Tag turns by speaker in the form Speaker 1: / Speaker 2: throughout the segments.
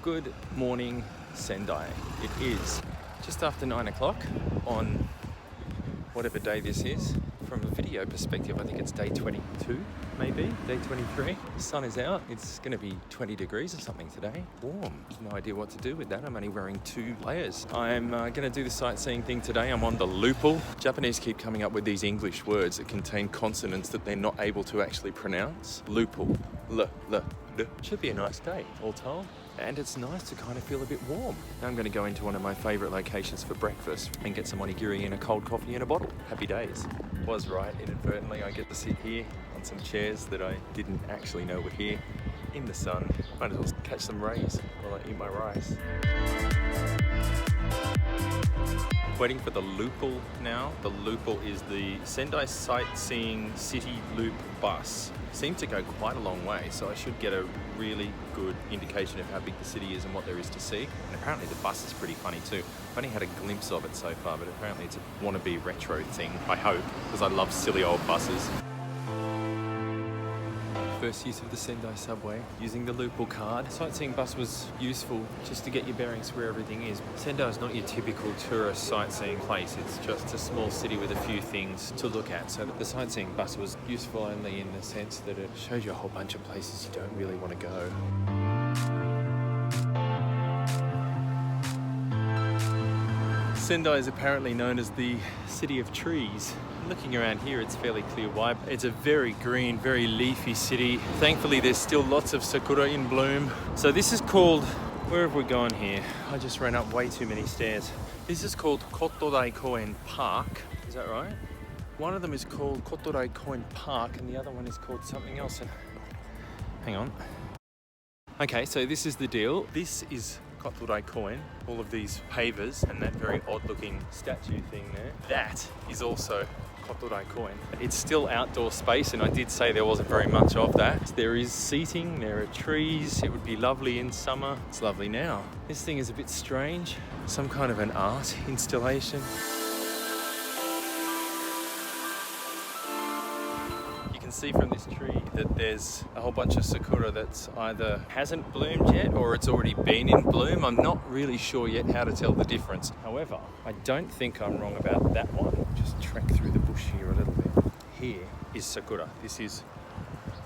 Speaker 1: Good morning, Sendai. It is just after 9 o'clock on whatever day this is. From a video perspective, I think it's day 22, maybe, day 23. The sun is out. It's going to be 20 degrees or something today. Warm. No idea what to do with that. I'm only wearing 2 layers. I'm going to do the sightseeing thing today. I'm on the Loople. Japanese keep coming up with these English words that contain consonants that they're not able to actually pronounce. Loople. L. Should be a nice day, all told. And it's nice to kind of feel a bit warm. Now I'm going to go into one of my favourite locations for breakfast and get some onigiri and a cold coffee in a bottle. Happy days. Was right, inadvertently. I get to sit here on some chairs that I didn't actually know were here in the sun. Might as well catch some rays while I eat my rice. Waiting for the Loople now. The Loople is the Sendai Sightseeing City Loop bus. Seems to go quite a long way, so I should get a really good indication of how big the city is and what there is to see. And apparently the bus is pretty funny too. I've only had a glimpse of it so far, but apparently it's a wannabe retro thing, I hope, because I love silly old buses. First use of the Sendai subway, using the Loople card. Sightseeing bus was useful just to get your bearings where everything is. Sendai is not your typical tourist sightseeing place. It's just a small city with a few things to look at. So the sightseeing bus was useful only in the sense that it showed you a whole bunch of places you don't really want to go. Sendai is apparently known as the city of trees. Looking around here, it's fairly clear why. It's a very green, very leafy city. Thankfully, there's still lots of sakura in bloom. So this is called, where have we gone here? I just ran up way too many stairs. This is called Kotodaikoen Park. Is that right? One of them is called Kotodaikoen Park and the other one is called something else. Hang on. Okay, so this is the deal. This is Kotodaikoen, all of these pavers and that very odd looking statue thing there. That is also Kotodaikoen. It's still outdoor space and I did say there wasn't very much of that. There is seating, there are trees, it would be lovely in summer. It's lovely now. This thing is a bit strange, some kind of an art installation. See from this tree that there's a whole bunch of sakura that's either hasn't bloomed yet or it's already been in bloom. I'm not really sure yet how to tell the difference. However, I don't think I'm wrong about that one. Just trek through the bush here a little bit. Here is sakura. This is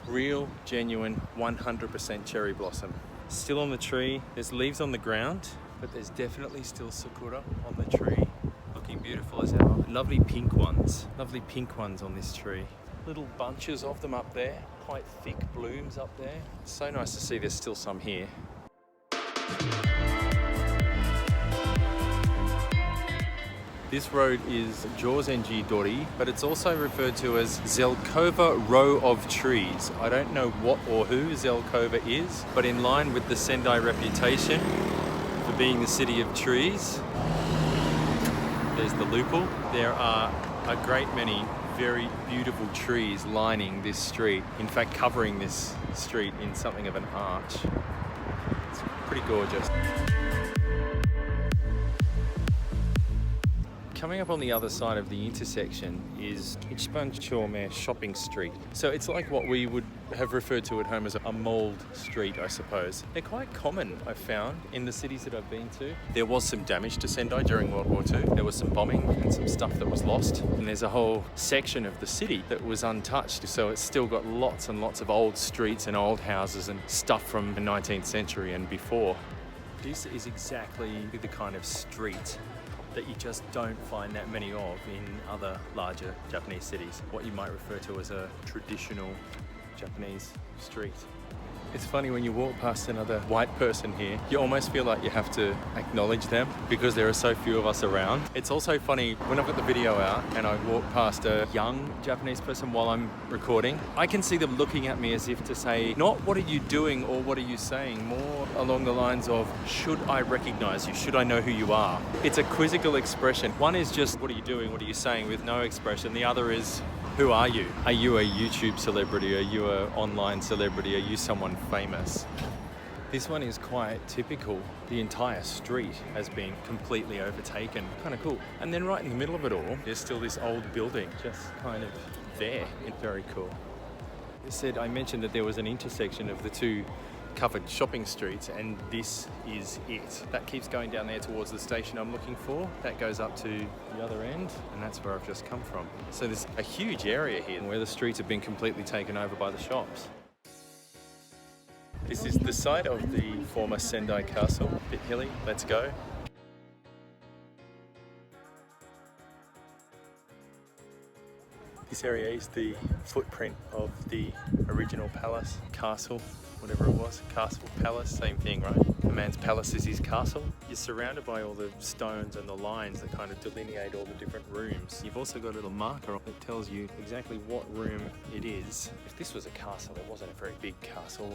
Speaker 1: real, genuine, 100% cherry blossom. Still on the tree. There's leaves on the ground, but there's definitely still sakura on the tree. Looking beautiful as ever. Lovely pink ones. Lovely pink ones on this tree. Little bunches of them up there, quite thick blooms up there. It's so nice to see there's still some here. This road is Jozenji Dori, but it's also referred to as Zelkova Row of Trees. I don't know what or who Zelkova is, but in line with the Sendai reputation for being the city of trees, there's the Loople. There are a great many very beautiful trees lining this street. In fact, covering this street in something of an arch. It's pretty gorgeous. Coming up on the other side of the intersection is Ichibanchome shopping street. So it's like what we would have referred to at home as a mauled street, I suppose. They're quite common, I've found, in the cities that I've been to. There was some damage to Sendai during World War II. There was some bombing and some stuff that was lost. And there's a whole section of the city that was untouched. So it's still got lots and lots of old streets and old houses and stuff from the 19th century and before. This is exactly the kind of street that you just don't find that many of in other larger Japanese cities. What you might refer to as a traditional Japanese street. It's funny when you walk past another white person here, you almost feel like you have to acknowledge them because there are so few of us around. It's also funny when I've got the video out and I walk past a young Japanese person while I'm recording, I can see them looking at me as if to say, not what are you doing or what are you saying, more along the lines of, should I recognize you? Should I know who you are? It's a quizzical expression. One is just, what are you doing? What are you saying, with no expression. The other is, who are you? Are you a YouTube celebrity? Are you an online celebrity? Are you someone famous? This one is quite typical. The entire street has been completely overtaken. Kind of cool. And then right in the middle of it all, there's still this old building just kind of there. It's very cool. I mentioned that there was an intersection of the two covered shopping streets, and this is it. That keeps going down there towards the station I'm looking for. That goes up to the other end, and that's where I've just come from. So there's a huge area here where the streets have been completely taken over by the shops. This is the site of the former Sendai Castle. A bit hilly, let's go. This area is the footprint of the original palace, castle, whatever it was. Castle, palace, same thing, right? A man's palace is his castle. You're surrounded by all the stones and the lines that kind of delineate all the different rooms. You've also got a little marker that tells you exactly what room it is. If this was a castle, it wasn't a very big castle.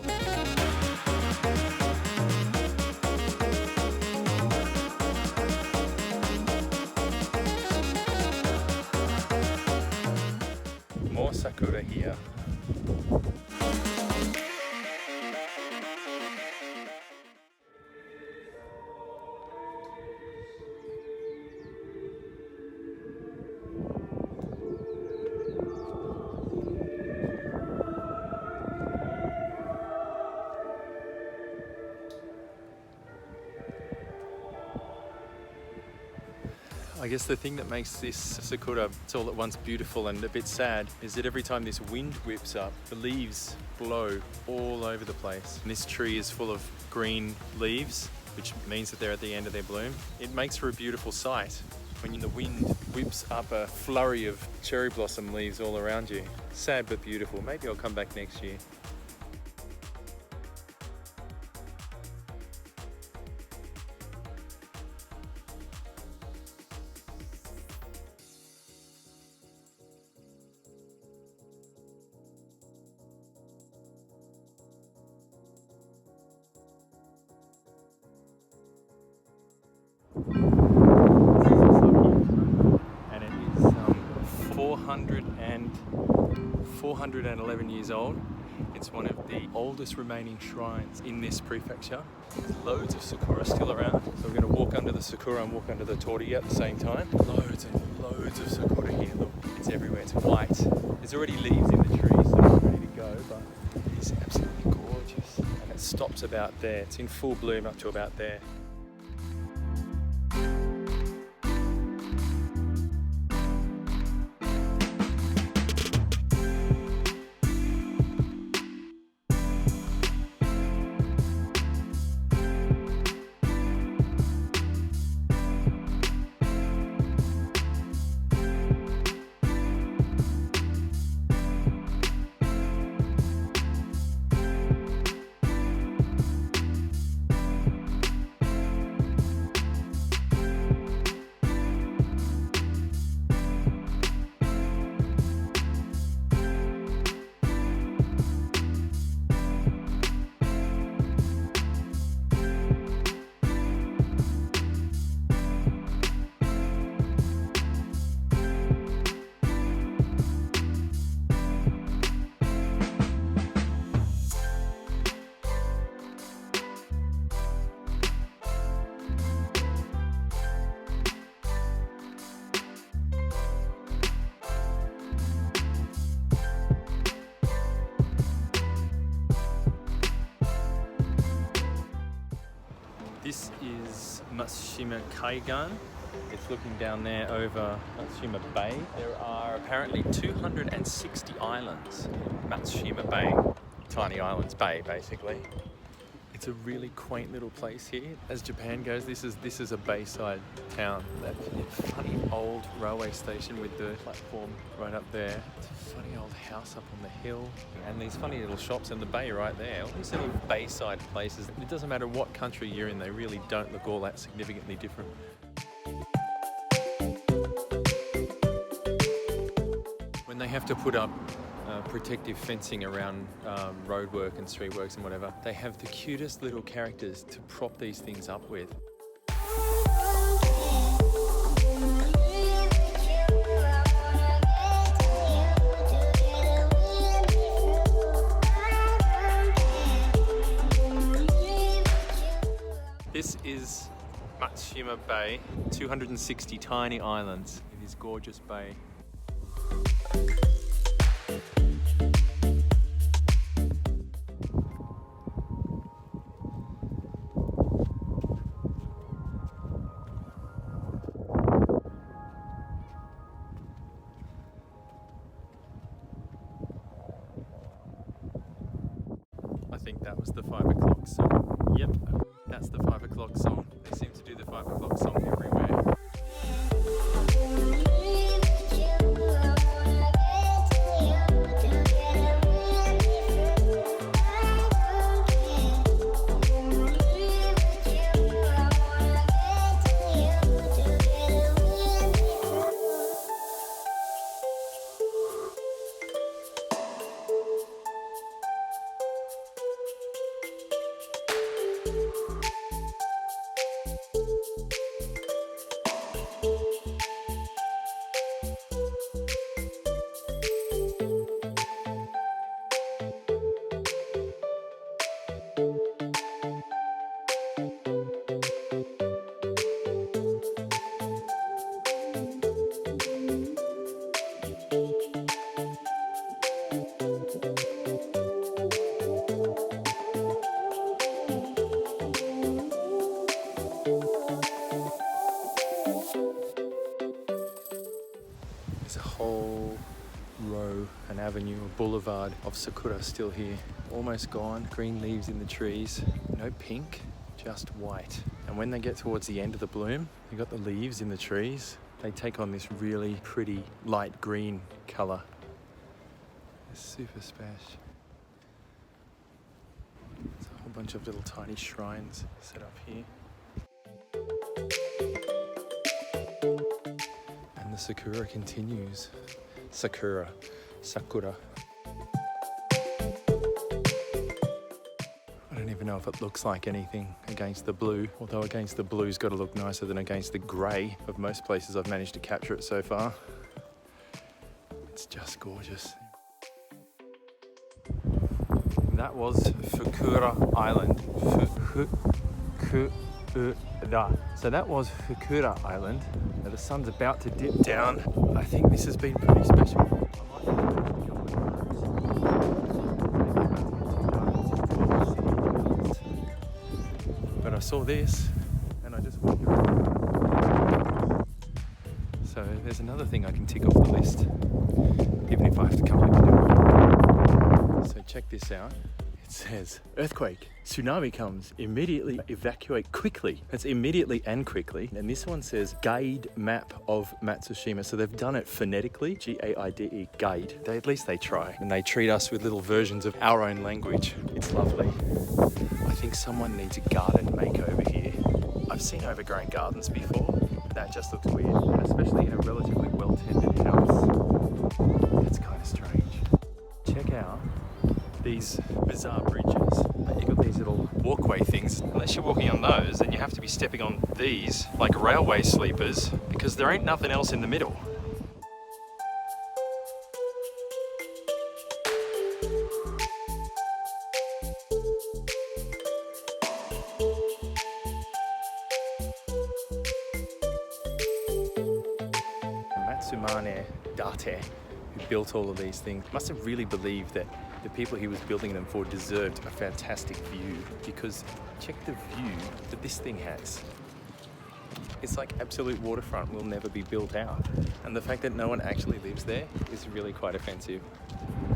Speaker 1: More sakura here. I guess the thing that makes this sakura all at once beautiful and a bit sad is that every time this wind whips up, the leaves blow all over the place. And this tree is full of green leaves, which means that they're at the end of their bloom. It makes for a beautiful sight when the wind whips up a flurry of cherry blossom leaves all around you. Sad but beautiful. Maybe I'll come back next year. And it is 411 years old. It's one of the oldest remaining shrines in this prefecture. There's loads of sakura still around. So we're going to walk under the sakura and walk under the torii at the same time. Loads and loads of sakura here. Look, it's everywhere. It's white. There's already leaves in the trees, so it's ready to go, but it is absolutely gorgeous. And it stops about there. It's in full bloom up to about there. This is Matsushimakaigan. It's looking down there over Matsushima Bay. There are apparently 260 islands in Matsushima Bay. Tiny islands bay, basically. It's a really quaint little place here. As Japan goes, this is a bayside town. That funny old railway station with the platform right up there. It's a funny old house up on the hill. And these funny little shops in the bay right there. All these little bayside places. It doesn't matter what country you're in, they really don't look all that significantly different. When they have to put up protective fencing around roadwork and streetworks and whatever, they have the cutest little characters to prop these things up with. This is Matsushima Bay, 260 tiny islands in this gorgeous bay. That was the 5 o'clock song. Yep, that's the 5 o'clock song. They seem to do the 5 o'clock song everywhere. There's a whole row, an avenue, a boulevard of sakura still here. Almost gone, green leaves in the trees. No pink, just white. And when they get towards the end of the bloom, you got the leaves in the trees. They take on this really pretty light green color. It's super spash. There's a whole bunch of little tiny shrines set up here. And the sakura continues. Sakura. I don't even know if it looks like anything against the blue, although against the blue's got to look nicer than against the grey of most places I've managed to capture it so far. It's just gorgeous. That was Fukuura Island. So that was Fukuura Island. Now the sun's about to dip down. I think this has been pretty special. But I saw this and I just walked around. So there's another thing I can tick off the list, even if I have to come back to do it. So check this out. It says, earthquake, tsunami comes, immediately evacuate quickly. It's immediately and quickly. And this one says guide map of Matsushima. So they've done it phonetically, G-A-I-D-E, guide. At least they try. And they treat us with little versions of our own language. It's lovely. I think someone needs a garden makeover here. I've seen overgrown gardens before, but that just looks weird. And especially in a relatively well-tended house. It's kind of strange. Check out these bizarre bridges. You've got these little walkway things. Unless you're walking on those, then you have to be stepping on these like railway sleepers because there ain't nothing else in the middle. Matsushima Date, who built all of these things, must have really believed that the people he was building them for deserved a fantastic view, because check the view that this thing has. It's like absolute waterfront will never be built out. And the fact that no one actually lives there is really quite offensive.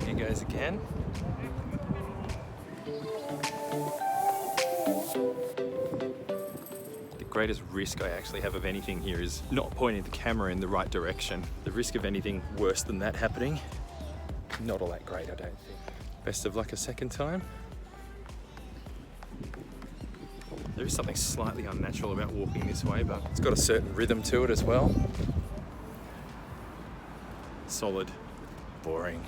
Speaker 1: Here goes again. The greatest risk I actually have of anything here is not pointing the camera in the right direction. The risk of anything worse than that happening, not all that great, I don't think. Best of luck a second time. There is something slightly unnatural about walking this way, but it's got a certain rhythm to it as well. Solid, boring.